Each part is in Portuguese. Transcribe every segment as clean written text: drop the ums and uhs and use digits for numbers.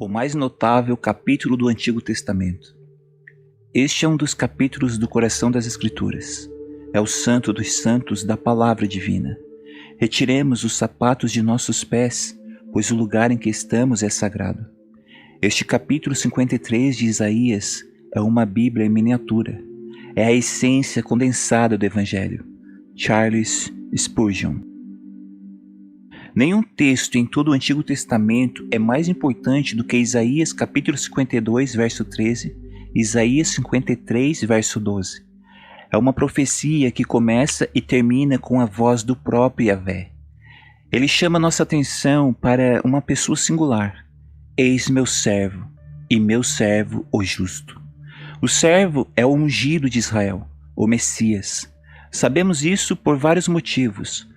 O mais notável capítulo do Antigo Testamento. Este é um dos capítulos do coração das Escrituras. É o santo dos santos da palavra divina. Retiremos os sapatos de nossos pés, pois o lugar em que estamos é sagrado. Este capítulo 53 de Isaías é uma Bíblia em miniatura. É a essência condensada do Evangelho. Charles Spurgeon. Nenhum texto em todo o Antigo Testamento é mais importante do que Isaías capítulo 52, verso 13, e Isaías 53, verso 12. É uma profecia que começa e termina com a voz do próprio Yahvé. Ele chama nossa atenção para uma pessoa singular. Eis meu servo, e meu servo o justo. O servo é o ungido de Israel, o Messias. Sabemos isso por vários motivos.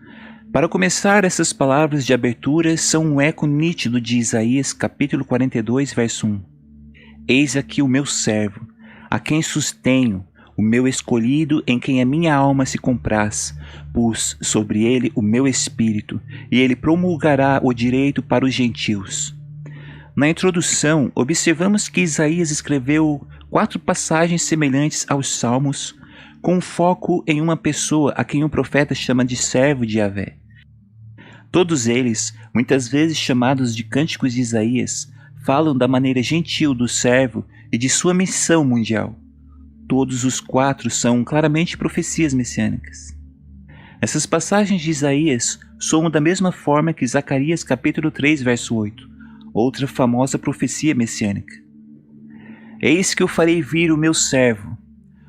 Para começar, essas palavras de abertura são um eco nítido de Isaías capítulo 42, verso 1. Eis aqui o meu servo, a quem sustenho, o meu escolhido, em quem a minha alma se compraz. Pus sobre ele o meu espírito, e ele promulgará o direito para os gentios. Na introdução, observamos que Isaías escreveu 4 passagens semelhantes aos Salmos, com foco em uma pessoa a quem o profeta chama de servo de Yahvé. Todos eles, muitas vezes chamados de Cânticos de Isaías, falam da maneira gentil do servo e de sua missão mundial. Todos os 4 são claramente profecias messiânicas. Essas passagens de Isaías soam da mesma forma que Zacarias capítulo 3, verso 8, outra famosa profecia messiânica. Eis que eu farei vir o meu servo,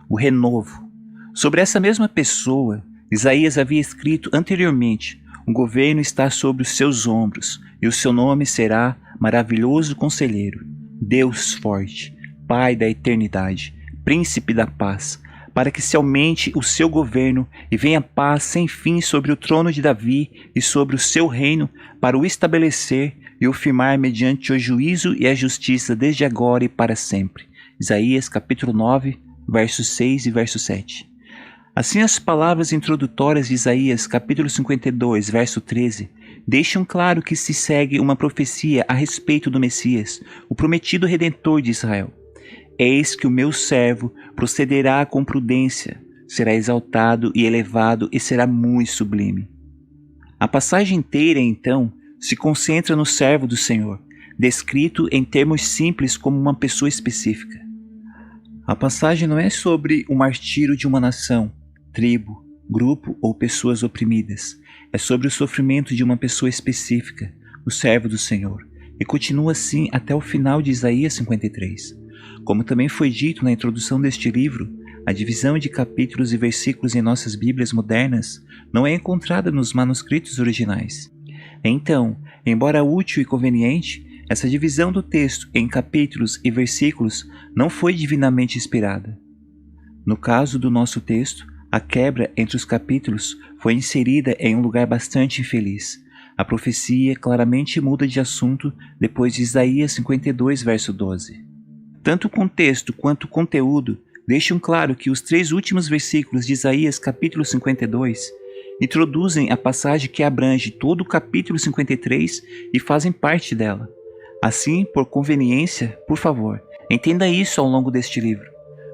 o renovo. Sobre essa mesma pessoa, Isaías havia escrito anteriormente: o governo está sobre os seus ombros, e o seu nome será Maravilhoso Conselheiro, Deus Forte, Pai da Eternidade, Príncipe da Paz, para que se aumente o seu governo e venha paz sem fim sobre o trono de Davi e sobre o seu reino, para o estabelecer e o firmar mediante o juízo e a justiça desde agora e para sempre. Isaías capítulo 9, versos 6 e verso 7. Assim, as palavras introdutórias de Isaías capítulo 52, verso 13, deixam claro que se segue uma profecia a respeito do Messias, o prometido Redentor de Israel. Eis que o meu servo procederá com prudência, será exaltado e elevado e será muito sublime. A passagem inteira, então, se concentra no servo do Senhor, descrito em termos simples como uma pessoa específica. A passagem não é sobre o martírio de uma nação, tribo, grupo ou pessoas oprimidas. É sobre o sofrimento de uma pessoa específica, o servo do Senhor, e continua assim até o final de Isaías 53. Como também foi dito na introdução deste livro, a divisão de capítulos e versículos em nossas Bíblias modernas não é encontrada nos manuscritos originais. Então, embora útil e conveniente, essa divisão do texto em capítulos e versículos não foi divinamente inspirada. No caso do nosso texto, a quebra entre os capítulos foi inserida em um lugar bastante infeliz. A profecia claramente muda de assunto depois de Isaías 52, verso 12. Tanto o contexto quanto o conteúdo deixam claro que os 3 últimos versículos de Isaías capítulo 52 introduzem a passagem que abrange todo o capítulo 53 e fazem parte dela. Assim, por conveniência, por favor, entenda isso ao longo deste livro.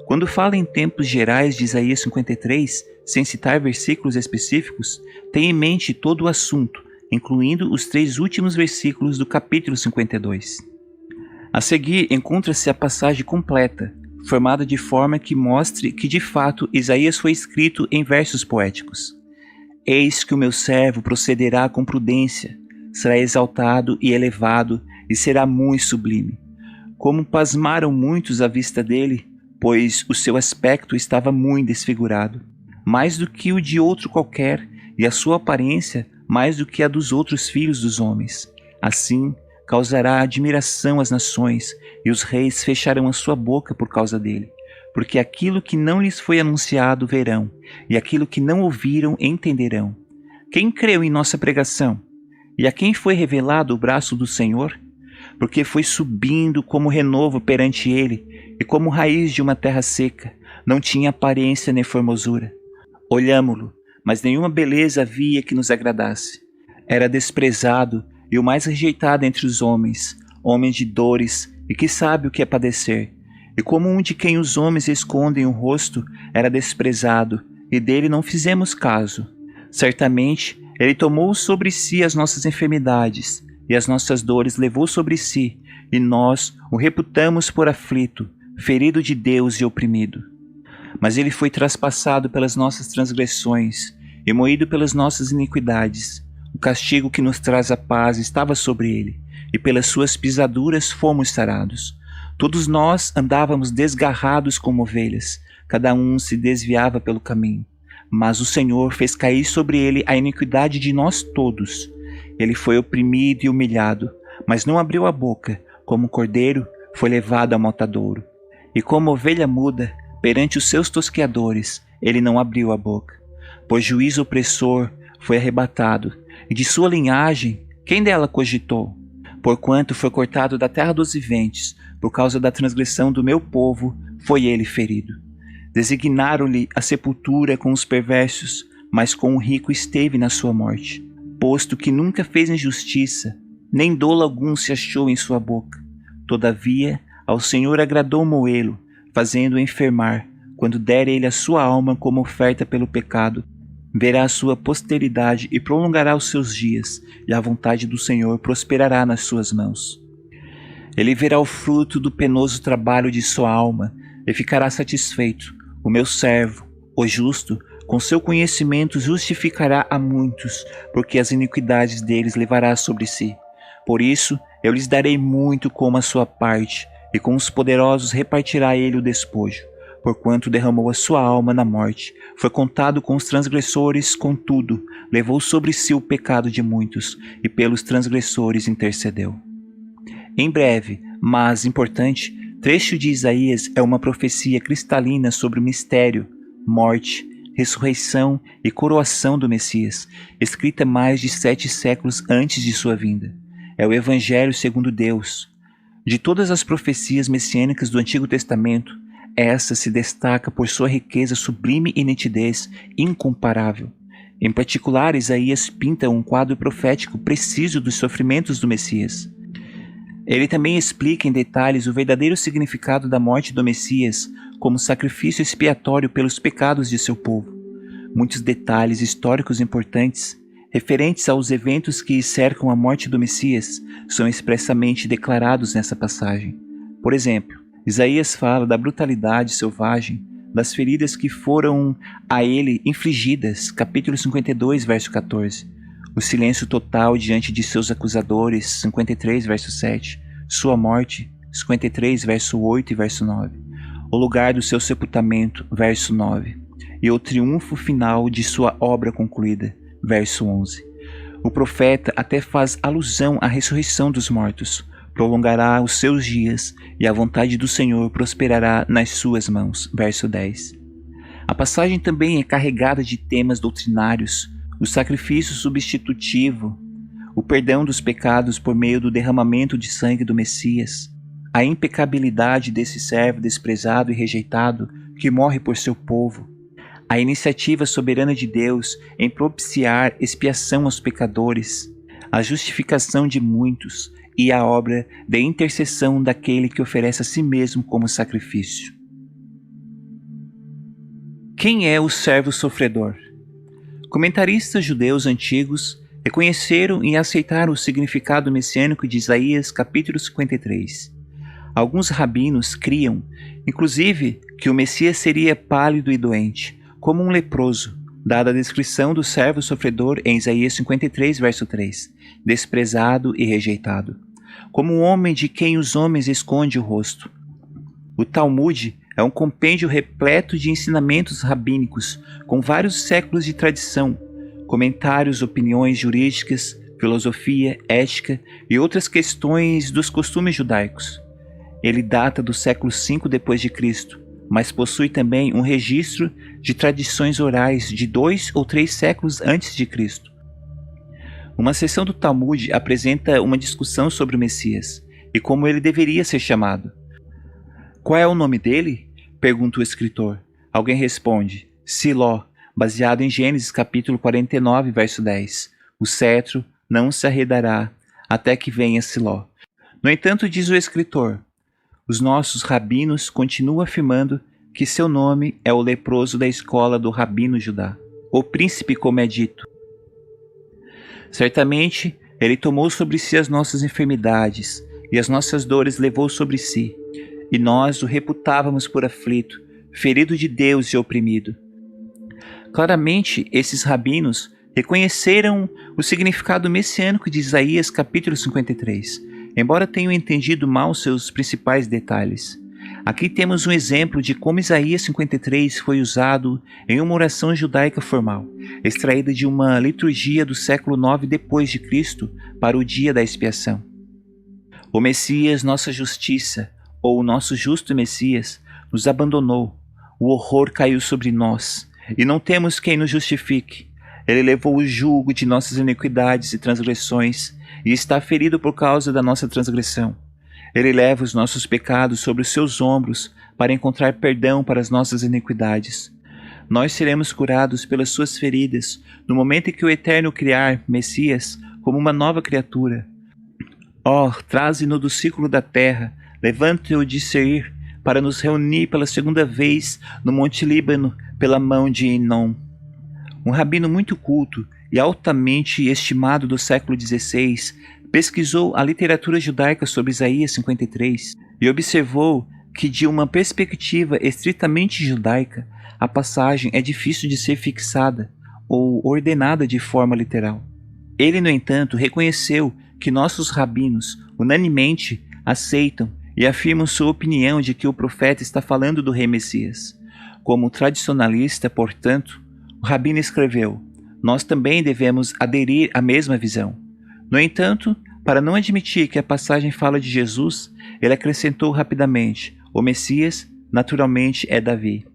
Quando fala em tempos gerais de Isaías 53, sem citar versículos específicos, tenha em mente todo o assunto, incluindo os 3 últimos versículos do capítulo 52. A seguir, encontra-se a passagem completa, formada de forma que mostre que de fato Isaías foi escrito em versos poéticos. Eis que o meu servo procederá com prudência, será exaltado e elevado, e será muito sublime. Como pasmaram muitos à vista dele, pois o seu aspecto estava muito desfigurado, mais do que o de outro qualquer, e a sua aparência mais do que a dos outros filhos dos homens. Assim, causará admiração às nações, e os reis fecharão a sua boca por causa dele, porque aquilo que não lhes foi anunciado verão, e aquilo que não ouviram entenderão. Quem creu em nossa pregação? E a quem foi revelado o braço do Senhor? Porque foi subindo como renovo perante ele, e como raiz de uma terra seca, não tinha aparência nem formosura. Olhámo-lo, mas nenhuma beleza havia que nos agradasse. Era desprezado e o mais rejeitado entre os homens, homem de dores e que sabe o que é padecer. E como um de quem os homens escondem o rosto, era desprezado, e dele não fizemos caso. Certamente, ele tomou sobre si as nossas enfermidades, e as nossas dores levou sobre si, e nós o reputamos por aflito, ferido de Deus e oprimido. Mas ele foi traspassado pelas nossas transgressões, e moído pelas nossas iniquidades. O castigo que nos traz a paz estava sobre ele, e pelas suas pisaduras fomos sarados. Todos nós andávamos desgarrados como ovelhas, cada um se desviava pelo caminho. Mas o Senhor fez cair sobre ele a iniquidade de nós todos. Ele foi oprimido e humilhado, mas não abriu a boca. Como cordeiro, foi levado ao matadouro. E como ovelha muda, perante os seus tosqueadores, ele não abriu a boca. Por juízo opressor, foi arrebatado, e de sua linhagem, quem dela cogitou? Porquanto foi cortado da terra dos viventes, por causa da transgressão do meu povo, foi ele ferido. Designaram-lhe a sepultura com os perversos, mas com o rico esteve na sua morte, posto que nunca fez injustiça, nem dolo algum se achou em sua boca. Todavia, ao Senhor agradou moê-lo, fazendo-o enfermar, quando der ele a sua alma como oferta pelo pecado. Verá a sua posteridade e prolongará os seus dias, e a vontade do Senhor prosperará nas suas mãos. Ele verá o fruto do penoso trabalho de sua alma, e ficará satisfeito. O meu servo, o justo, com seu conhecimento justificará a muitos, porque as iniquidades deles levará sobre si. Por isso, eu lhes darei muito como a sua parte, e com os poderosos repartirá ele o despojo. Porquanto derramou a sua alma na morte, foi contado com os transgressores, contudo, levou sobre si o pecado de muitos, e pelos transgressores intercedeu. Em breve, mas importante, trecho de Isaías é uma profecia cristalina sobre o mistério, morte, ressurreição e coroação do Messias, escrita mais de 7 séculos antes de sua vinda. É o Evangelho segundo Deus. De todas as profecias messiânicas do Antigo Testamento, essa se destaca por sua riqueza sublime e nitidez incomparável. Em particular, Isaías pinta um quadro profético preciso dos sofrimentos do Messias. Ele também explica em detalhes o verdadeiro significado da morte do Messias como sacrifício expiatório pelos pecados de seu povo. Muitos detalhes históricos importantes, referentes aos eventos que cercam a morte do Messias, são expressamente declarados nessa passagem. Por exemplo, Isaías fala da brutalidade selvagem das feridas que foram a ele infligidas, capítulo 52, verso 14. O silêncio total diante de seus acusadores, 53, verso 7. Sua morte, 53, verso 8 e verso 9. O lugar do seu sepultamento, verso 9. E o triunfo final de sua obra concluída, verso 11. O profeta até faz alusão à ressurreição dos mortos. Prolongará os seus dias, e a vontade do Senhor prosperará nas suas mãos, verso 10. A passagem também é carregada de temas doutrinários, o sacrifício substitutivo, o perdão dos pecados por meio do derramamento de sangue do Messias, a impecabilidade desse servo desprezado e rejeitado que morre por seu povo, a iniciativa soberana de Deus em propiciar expiação aos pecadores, a justificação de muitos e a obra de intercessão daquele que oferece a si mesmo como sacrifício. Quem é o servo sofredor? Comentaristas judeus antigos reconheceram e aceitaram o significado messiânico de Isaías capítulo 53. Alguns rabinos criam, inclusive, que o Messias seria pálido e doente, como um leproso, dada a descrição do servo sofredor em Isaías 53, verso 3, desprezado e rejeitado, como um homem de quem os homens escondem o rosto. O Talmud é um compêndio repleto de ensinamentos rabínicos com vários séculos de tradição, comentários, opiniões jurídicas, filosofia, ética e outras questões dos costumes judaicos. Ele data do século V d.C., mas possui também um registro de tradições orais de 2 ou 3 séculos antes de Cristo. Uma seção do Talmud apresenta uma discussão sobre o Messias e como ele deveria ser chamado. Qual é o nome dele? Pergunta o escritor. Alguém responde, Siló, baseado em Gênesis capítulo 49, verso 10. O cetro não se arredará até que venha Siló. No entanto, diz o escritor, os nossos rabinos continuam afirmando que seu nome é o leproso da escola do rabino Judá, o príncipe, como é dito. Certamente, ele tomou sobre si as nossas enfermidades e as nossas dores levou sobre si, e nós o reputávamos por aflito, ferido de Deus e oprimido. Claramente, esses rabinos reconheceram o significado messiânico de Isaías capítulo 53, embora tenham entendido mal seus principais detalhes. Aqui temos um exemplo de como Isaías 53 foi usado em uma oração judaica formal, extraída de uma liturgia do século IX depois de Cristo para o dia da expiação. O Messias, nossa justiça, ou o nosso justo Messias, nos abandonou. O horror caiu sobre nós, e não temos quem nos justifique. Ele levou o jugo de nossas iniquidades e transgressões, e está ferido por causa da nossa transgressão. Ele leva os nossos pecados sobre os seus ombros para encontrar perdão para as nossas iniquidades. Nós seremos curados pelas suas feridas no momento em que o Eterno criar Messias como uma nova criatura. Ó, traze-no do círculo da terra, levante-o de Seir para nos reunir pela segunda vez no Monte Líbano pela mão de Enom. Um rabino muito culto e altamente estimado do século XVI, pesquisou a literatura judaica sobre Isaías 53 e observou que, de uma perspectiva estritamente judaica, a passagem é difícil de ser fixada ou ordenada de forma literal. Ele, no entanto, reconheceu que nossos rabinos unanimemente aceitam e afirmam sua opinião de que o profeta está falando do rei Messias. Como tradicionalista, portanto, o rabino escreveu: nós também devemos aderir à mesma visão. No entanto, para não admitir que a passagem fala de Jesus, ele acrescentou rapidamente: o Messias, naturalmente, é Davi.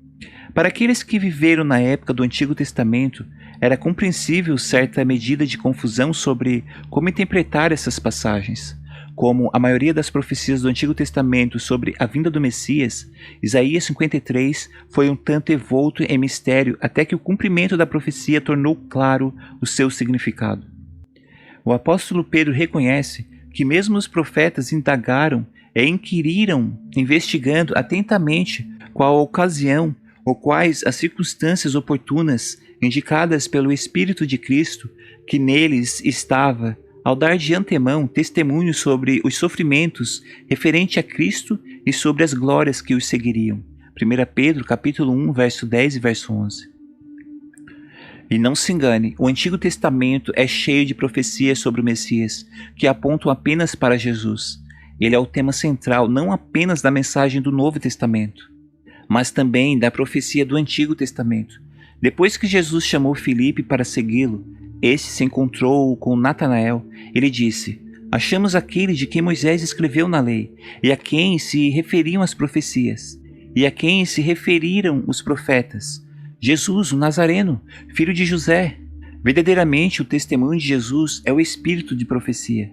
Para aqueles que viveram na época do Antigo Testamento, era compreensível certa medida de confusão sobre como interpretar essas passagens. Como a maioria das profecias do Antigo Testamento sobre a vinda do Messias, Isaías 53 foi um tanto envolto em mistério até que o cumprimento da profecia tornou claro o seu significado. O apóstolo Pedro reconhece que mesmo os profetas indagaram e inquiriram, investigando atentamente qual a ocasião ou quais as circunstâncias oportunas indicadas pelo Espírito de Cristo que neles estava, ao dar de antemão testemunho sobre os sofrimentos referente a Cristo e sobre as glórias que os seguiriam. 1 Pedro capítulo 1, verso 10 e verso 11. E não se engane, o Antigo Testamento é cheio de profecias sobre o Messias, que apontam apenas para Jesus. Ele é o tema central não apenas da mensagem do Novo Testamento, mas também da profecia do Antigo Testamento. Depois que Jesus chamou Filipe para segui-lo, este se encontrou com Natanael. Ele disse: achamos aquele de quem Moisés escreveu na lei, e a quem se referiam as profecias, e a quem se referiram os profetas, Jesus, o Nazareno, filho de José. Verdadeiramente, o testemunho de Jesus é o espírito de profecia.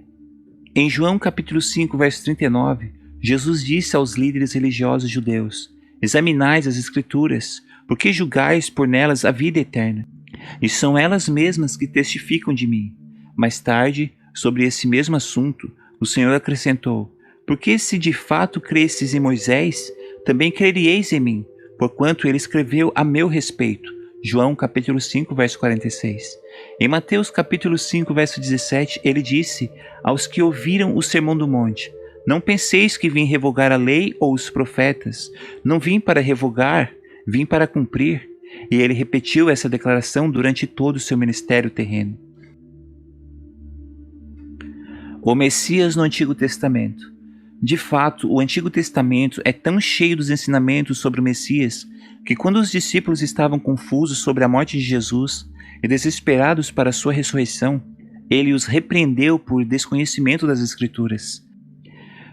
Em João capítulo 5, verso 39, Jesus disse aos líderes religiosos judeus: examinais as Escrituras, porque julgais por nelas a vida eterna, e são elas mesmas que testificam de mim. Mais tarde, sobre esse mesmo assunto, o Senhor acrescentou: porque se de fato cresces em Moisés, também crereis em mim, porquanto ele escreveu a meu respeito. João capítulo 5, verso 46. Em Mateus capítulo 5, verso 17, ele disse aos que ouviram o Sermão do Monte: não penseis que vim revogar a lei ou os profetas. Não vim para revogar, vim para cumprir. E ele repetiu essa declaração durante todo o seu ministério terreno. O Messias no Antigo Testamento. De fato, o Antigo Testamento é tão cheio dos ensinamentos sobre o Messias que, quando os discípulos estavam confusos sobre a morte de Jesus e desesperados para a sua ressurreição, ele os repreendeu por desconhecimento das Escrituras.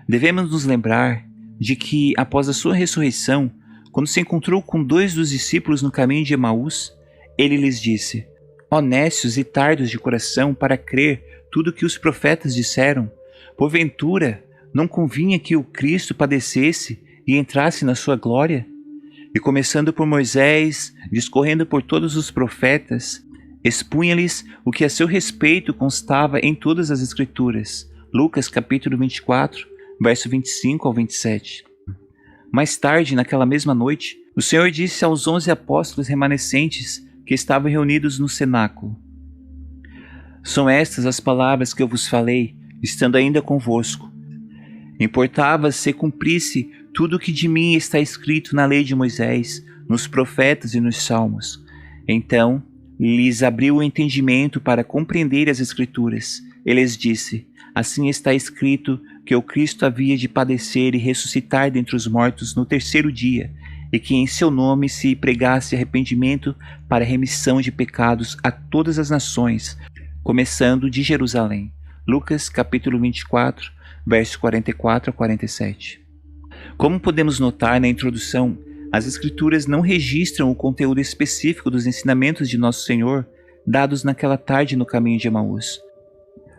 Devemos nos lembrar de que, após a sua ressurreição, quando se encontrou com 2 dos discípulos no caminho de Emaús, ele lhes disse: ó nécios e tardos de coração para crer tudo o que os profetas disseram, porventura não convinha que o Cristo padecesse e entrasse na sua glória? E começando por Moisés, discorrendo por todos os profetas, expunha-lhes o que a seu respeito constava em todas as Escrituras. Lucas capítulo 24, verso 25 ao 27. Mais tarde, naquela mesma noite, o Senhor disse aos 11 apóstolos remanescentes que estavam reunidos no cenáculo: São estas as palavras que eu vos falei, estando ainda convosco. Importava se cumprisse tudo o que de mim está escrito na lei de Moisés, nos profetas e nos salmos. Então lhes abriu o entendimento para compreender as Escrituras. Ele lhes disse: Assim está escrito que o Cristo havia de padecer e ressuscitar dentre os mortos no terceiro dia, e que em seu nome se pregasse arrependimento para remissão de pecados a todas as nações, começando de Jerusalém. Lucas capítulo 24, versos 44 a 47. Como podemos notar na introdução, as Escrituras não registram o conteúdo específico dos ensinamentos de Nosso Senhor dados naquela tarde no caminho de Emaús.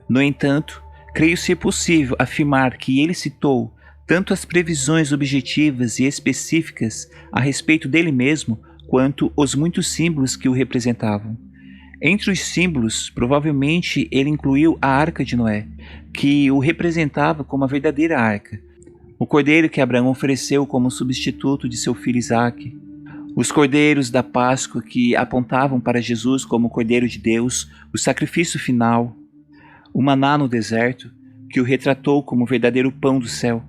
No entanto, creio ser possível afirmar que ele citou tanto as previsões objetivas e específicas a respeito dele mesmo, quanto os muitos símbolos que o representavam. Entre os símbolos, provavelmente ele incluiu a Arca de Noé, que o representava como a verdadeira arca, o cordeiro que Abraão ofereceu como substituto de seu filho Isaque, os cordeiros da Páscoa que apontavam para Jesus como o Cordeiro de Deus, o sacrifício final, o maná no deserto, que o retratou como o verdadeiro pão do céu,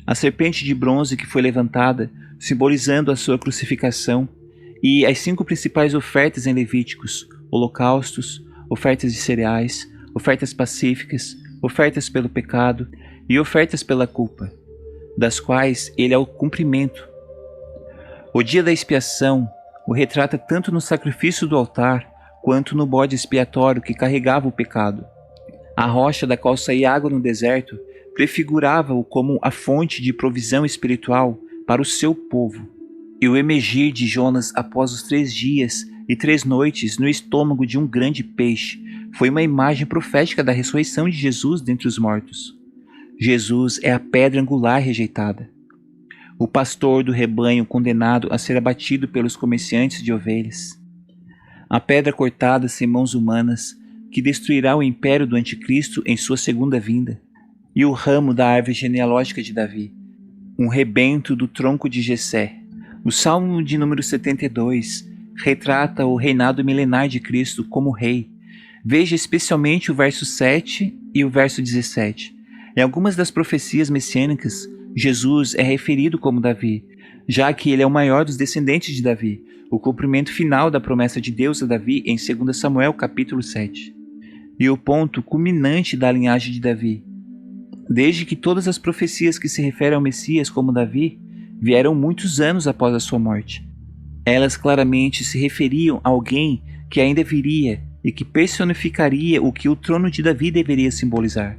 a serpente de bronze que foi levantada, simbolizando a sua crucificação, e as 5 principais ofertas em Levíticos: holocaustos, ofertas de cereais, ofertas pacíficas, ofertas pelo pecado e ofertas pela culpa, das quais ele é o cumprimento. O dia da expiação o retrata tanto no sacrifício do altar, quanto no bode expiatório que carregava o pecado. A rocha da qual saía água no deserto prefigurava-o como a fonte de provisão espiritual para o seu povo. E o emergir de Jonas após os 3 dias e 3 noites no estômago de um grande peixe foi uma imagem profética da ressurreição de Jesus dentre os mortos. Jesus é a pedra angular rejeitada, o pastor do rebanho condenado a ser abatido pelos comerciantes de ovelhas, a pedra cortada sem mãos humanas que destruirá o império do anticristo em sua segunda vinda, e o ramo da árvore genealógica de Davi, um rebento do tronco de Jessé. O Salmo de número 72 retrata o reinado milenar de Cristo como rei. Veja especialmente o verso 7 e o verso 17. Em algumas das profecias messiânicas, Jesus é referido como Davi, já que ele é o maior dos descendentes de Davi, o cumprimento final da promessa de Deus a Davi em 2 Samuel capítulo 7. E o ponto culminante da linhagem de Davi. Desde que todas as profecias que se referem ao Messias como Davi vieram muitos anos após a sua morte. Elas claramente se referiam a alguém que ainda viria e que personificaria o que o trono de Davi deveria simbolizar.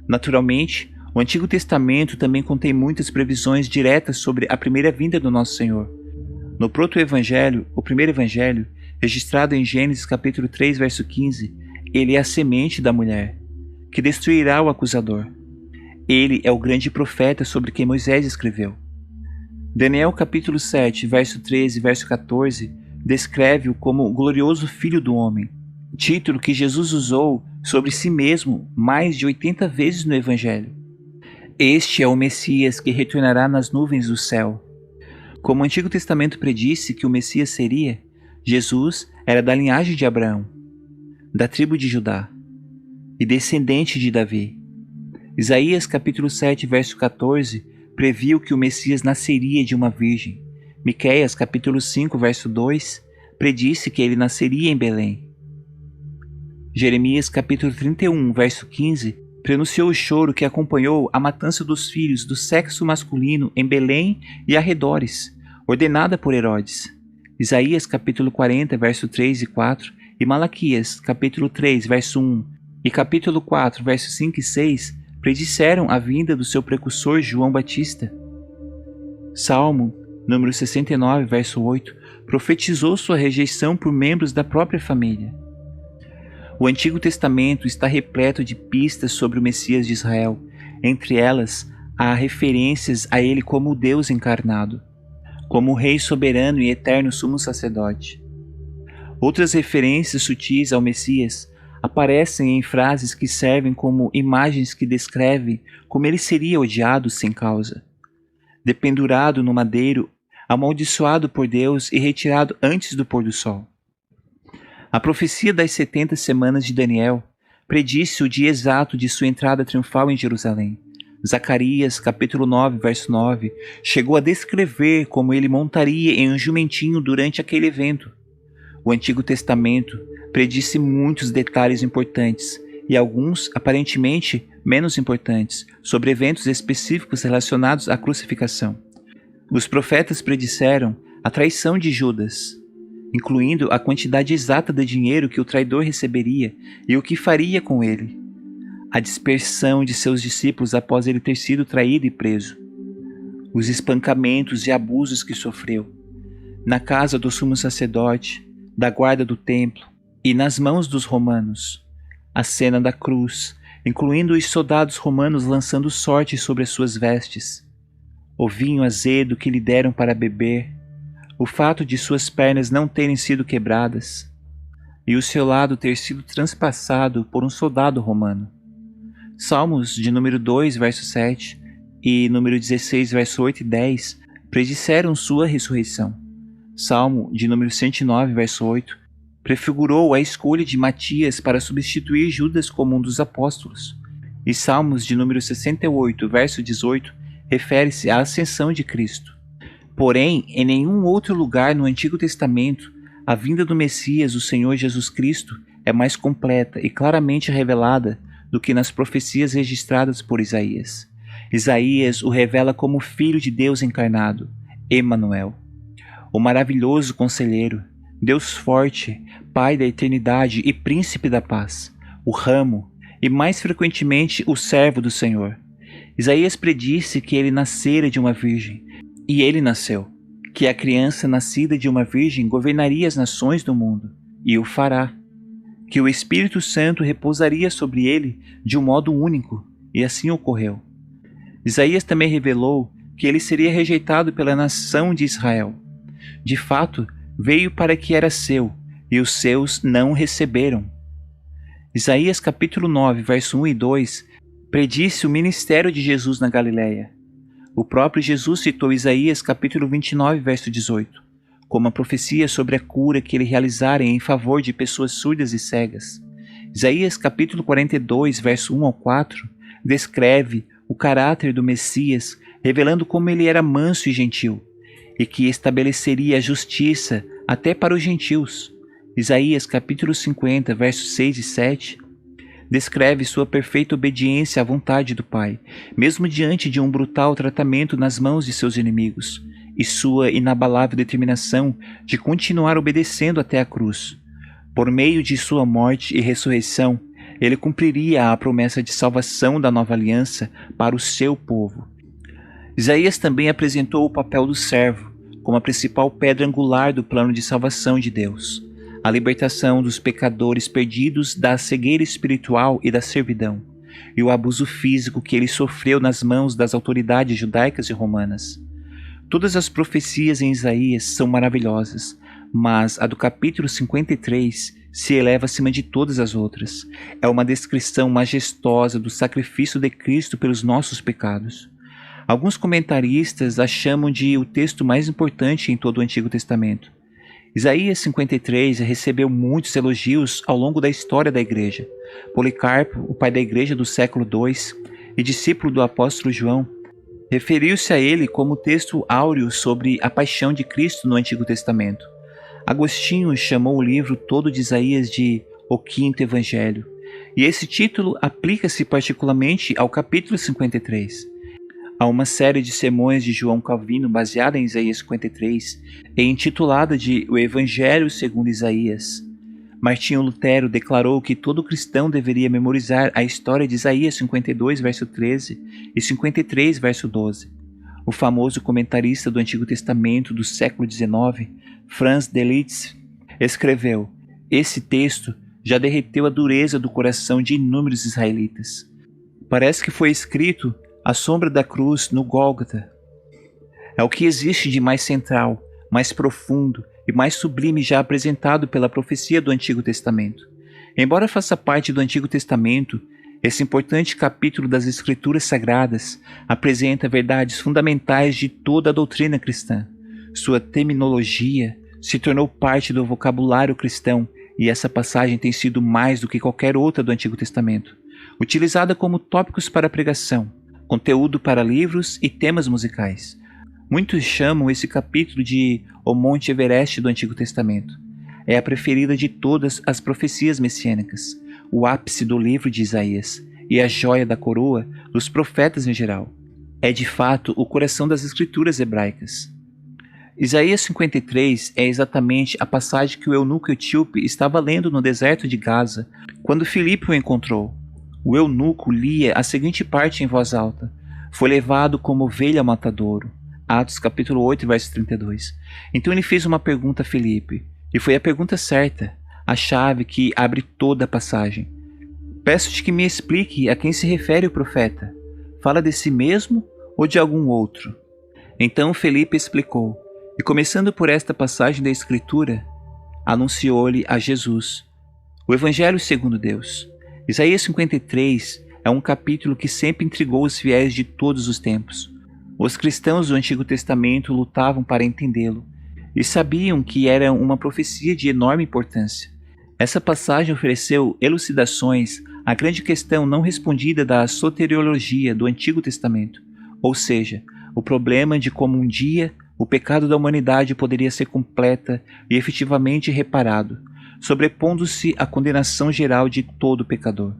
Naturalmente, o Antigo Testamento também contém muitas previsões diretas sobre a primeira vinda do nosso Senhor. No proto-evangelho, o primeiro evangelho, registrado em Gênesis capítulo 3, verso 15, ele é a semente da mulher, que destruirá o acusador. Ele é o grande profeta sobre quem Moisés escreveu. Daniel capítulo 7, verso 13 e verso 14, descreve-o como o glorioso Filho do Homem, título que Jesus usou sobre si mesmo mais de 80 vezes no Evangelho. Este é o Messias que retornará nas nuvens do céu. Como o Antigo Testamento predisse que o Messias seria, Jesus era da linhagem de Abraão, da tribo de Judá e descendente de Davi. Isaías capítulo 7, verso 14, previu que o Messias nasceria de uma virgem. Miqueias capítulo 5, verso 2, predisse que ele nasceria em Belém. Jeremias capítulo 31, verso 15, prenunciou o choro que acompanhou a matança dos filhos do sexo masculino em Belém e arredores, ordenada por Herodes. Isaías capítulo 40, verso 3 e 4, e Malaquias capítulo 3, verso 1, e capítulo 4, versos 5 e 6, predisseram a vinda do seu precursor João Batista. Salmo número 69, verso 8, profetizou sua rejeição por membros da própria família. O Antigo Testamento está repleto de pistas sobre o Messias de Israel. Entre elas, há referências a ele como o Deus encarnado, como o Rei soberano e eterno sumo sacerdote. Outras referências sutis ao Messias aparecem em frases que servem como imagens que descrevem como ele seria odiado sem causa. Dependurado no madeiro, amaldiçoado por Deus e retirado antes do pôr do sol. A profecia das 70 semanas de Daniel predisse o dia exato de sua entrada triunfal em Jerusalém. Zacarias, capítulo 9, verso 9, chegou a descrever como ele montaria em um jumentinho durante aquele evento. O Antigo Testamento predisse muitos detalhes importantes e alguns, aparentemente, menos importantes, sobre eventos específicos relacionados à crucificação. Os profetas predisseram a traição de Judas, incluindo a quantidade exata de dinheiro que o traidor receberia e o que faria com ele, a dispersão de seus discípulos após ele ter sido traído e preso, os espancamentos e abusos que sofreu, na casa do sumo sacerdote, da guarda do templo e nas mãos dos romanos, a cena da cruz, incluindo os soldados romanos lançando sorte sobre as suas vestes, o vinho azedo que lhe deram para beber, o fato de suas pernas não terem sido quebradas e o seu lado ter sido transpassado por um soldado romano. Salmos de número 2, verso 7 e número 16, verso 8 e 10 predisseram sua ressurreição. Salmo de número 109, verso 8 prefigurou a escolha de Matias para substituir Judas como um dos apóstolos. E Salmos de número 68, verso 18 refere-se à ascensão de Cristo. Porém, em nenhum outro lugar no Antigo Testamento, a vinda do Messias, o Senhor Jesus Cristo, é mais completa e claramente revelada do que nas profecias registradas por Isaías. Isaías o revela como Filho de Deus encarnado, Emanuel, o maravilhoso conselheiro, Deus forte, Pai da eternidade e Príncipe da paz, o ramo e mais frequentemente o servo do Senhor. Isaías predisse que ele nascera de uma virgem, e ele nasceu, que a criança nascida de uma virgem governaria as nações do mundo, e o fará, que o Espírito Santo repousaria sobre ele de um modo único, e assim ocorreu. Isaías também revelou que ele seria rejeitado pela nação de Israel. De fato, veio para que era seu, e os seus não o receberam. Isaías capítulo 9, verso 1 e 2 predisse o ministério de Jesus na Galileia. O próprio Jesus citou Isaías capítulo 29, verso 18, como a profecia sobre a cura que ele realizara em favor de pessoas surdas e cegas. Isaías capítulo 42, verso 1 ao 4, descreve o caráter do Messias, revelando como ele era manso e gentil, e que estabeleceria a justiça até para os gentios. Isaías capítulo 50, versos 6 e 7, descreve sua perfeita obediência à vontade do Pai, mesmo diante de um brutal tratamento nas mãos de seus inimigos, e sua inabalável determinação de continuar obedecendo até a cruz. Por meio de sua morte e ressurreição, ele cumpriria a promessa de salvação da nova aliança para o seu povo. Isaías também apresentou o papel do servo como a principal pedra angular do plano de salvação de Deus, a libertação dos pecadores perdidos da cegueira espiritual e da servidão, e o abuso físico que ele sofreu nas mãos das autoridades judaicas e romanas. Todas as profecias em Isaías são maravilhosas, mas a do capítulo 53 se eleva acima de todas as outras. É uma descrição majestosa do sacrifício de Cristo pelos nossos pecados. Alguns comentaristas a chamam de o texto mais importante em todo o Antigo Testamento. Isaías 53 recebeu muitos elogios ao longo da história da igreja. Policarpo, o pai da igreja do século II e discípulo do apóstolo João, referiu-se a ele como texto áureo sobre a paixão de Cristo no Antigo Testamento. Agostinho chamou o livro todo de Isaías de O Quinto Evangelho, e esse título aplica-se particularmente ao capítulo 53. Há uma série de sermões de João Calvino baseada em Isaías 53 e intitulada de O Evangelho segundo Isaías. Martinho Lutero declarou que todo cristão deveria memorizar a história de Isaías 52, verso 13 e 53, verso 12. O famoso comentarista do Antigo Testamento do século XIX, Franz Delitzsch, escreveu: esse texto já derreteu a dureza do coração de inúmeros israelitas. Parece que foi escrito à sombra da cruz no Gólgota. É o que existe de mais central, mais profundo e mais sublime já apresentado pela profecia do Antigo Testamento. Embora faça parte do Antigo Testamento, esse importante capítulo das Escrituras Sagradas apresenta verdades fundamentais de toda a doutrina cristã. Sua terminologia se tornou parte do vocabulário cristão e essa passagem tem sido mais do que qualquer outra do Antigo Testamento, utilizada como tópicos para pregação, conteúdo para livros e temas musicais. Muitos chamam esse capítulo de o Monte Everest do Antigo Testamento. É a preferida de todas as profecias messiânicas, o ápice do livro de Isaías e a joia da coroa dos profetas em geral. É de fato o coração das escrituras hebraicas. Isaías 53 é exatamente a passagem que o eunuco etíope estava lendo no deserto de Gaza, quando Filipe o encontrou. O eunuco lia a seguinte parte em voz alta: foi levado como ovelha ao matadouro. Atos capítulo 8, verso 32. Então ele fez uma pergunta a Filipe, e foi a pergunta certa, a chave que abre toda a passagem. Peço-te que me explique a quem se refere o profeta. Fala de si mesmo ou de algum outro? Então Filipe explicou, e começando por esta passagem da Escritura, anunciou-lhe a Jesus, o Evangelho segundo Deus. Isaías 53 é um capítulo que sempre intrigou os fiéis de todos os tempos. Os cristãos do Antigo Testamento lutavam para entendê-lo e sabiam que era uma profecia de enorme importância. Essa passagem ofereceu elucidações à grande questão não respondida da soteriologia do Antigo Testamento, ou seja, o problema de como um dia o pecado da humanidade poderia ser completa e efetivamente reparado, sobrepondo-se à condenação geral de todo pecador.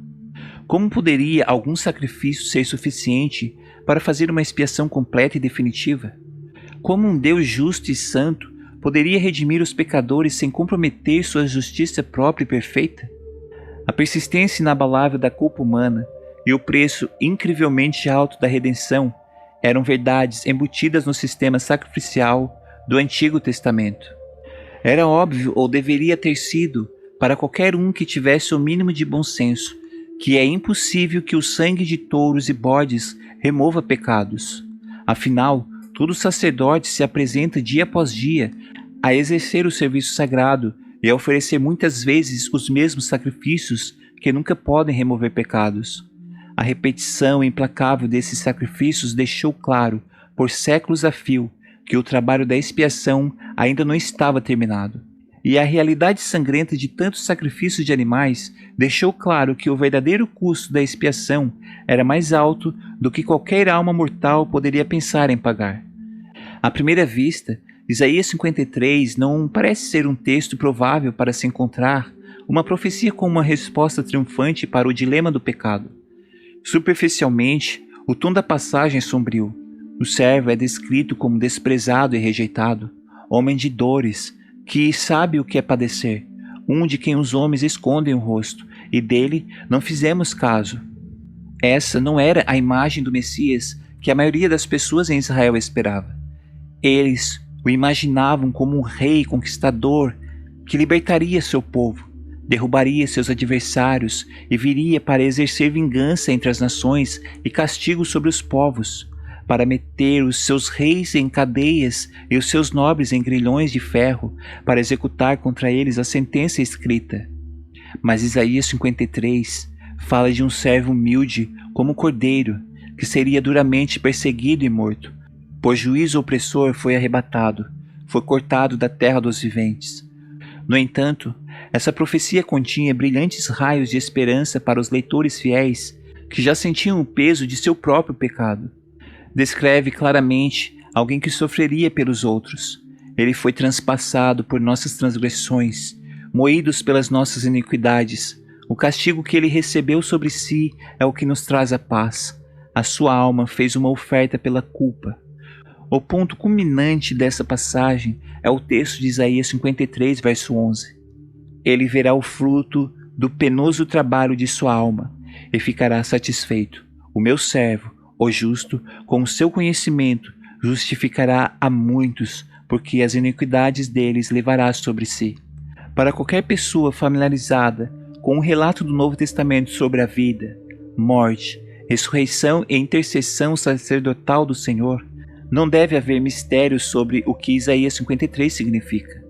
Como poderia algum sacrifício ser suficiente para fazer uma expiação completa e definitiva? Como um Deus justo e santo poderia redimir os pecadores sem comprometer sua justiça própria e perfeita? A persistência inabalável da culpa humana e o preço incrivelmente alto da redenção eram verdades embutidas no sistema sacrificial do Antigo Testamento. Era óbvio, ou deveria ter sido, para qualquer um que tivesse o mínimo de bom senso, que é impossível que o sangue de touros e bodes remova pecados. Afinal, todo sacerdote se apresenta dia após dia a exercer o serviço sagrado e a oferecer muitas vezes os mesmos sacrifícios que nunca podem remover pecados. A repetição implacável desses sacrifícios deixou claro, por séculos a fio, que o trabalho da expiação ainda não estava terminado. E a realidade sangrenta de tantos sacrifícios de animais deixou claro que o verdadeiro custo da expiação era mais alto do que qualquer alma mortal poderia pensar em pagar. À primeira vista, Isaías 53 não parece ser um texto provável para se encontrar uma profecia com uma resposta triunfante para o dilema do pecado. Superficialmente, o tom da passagem é sombrio. O servo é descrito como desprezado e rejeitado, homem de dores, que sabe o que é padecer, um de quem os homens escondem o rosto, e dele não fizemos caso. Essa não era a imagem do Messias que a maioria das pessoas em Israel esperava. Eles o imaginavam como um rei conquistador que libertaria seu povo, derrubaria seus adversários e viria para exercer vingança entre as nações e castigo sobre os povos, para meter os seus reis em cadeias e os seus nobres em grilhões de ferro, para executar contra eles a sentença escrita. Mas Isaías 53 fala de um servo humilde como cordeiro, que seria duramente perseguido e morto. Por juízo opressor foi arrebatado, foi cortado da terra dos viventes. No entanto, essa profecia continha brilhantes raios de esperança para os leitores fiéis que já sentiam o peso de seu próprio pecado. Descreve claramente alguém que sofreria pelos outros. Ele foi transpassado por nossas transgressões, moídos pelas nossas iniquidades. O castigo que ele recebeu sobre si é o que nos traz a paz. A sua alma fez uma oferta pela culpa. O ponto culminante dessa passagem é o texto de Isaías 53, verso 11. Ele verá o fruto do penoso trabalho de sua alma e ficará satisfeito. O meu servo, o justo, com o seu conhecimento, justificará a muitos, porque as iniquidades deles levará sobre si. Para qualquer pessoa familiarizada com o relato do Novo Testamento sobre a vida, morte, ressurreição e intercessão sacerdotal do Senhor, não deve haver mistério sobre o que Isaías 53 significa.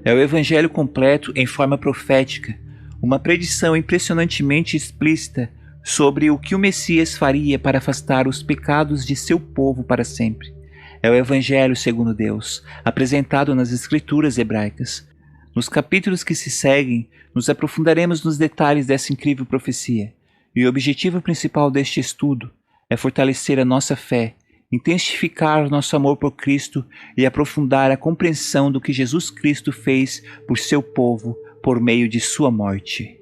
É o Evangelho completo em forma profética, uma predição impressionantemente explícita sobre o que o Messias faria para afastar os pecados de seu povo para sempre. É o Evangelho segundo Deus, apresentado nas Escrituras hebraicas. Nos capítulos que se seguem, nos aprofundaremos nos detalhes dessa incrível profecia, e o objetivo principal deste estudo é fortalecer a nossa fé, intensificar nosso amor por Cristo e aprofundar a compreensão do que Jesus Cristo fez por seu povo por meio de sua morte.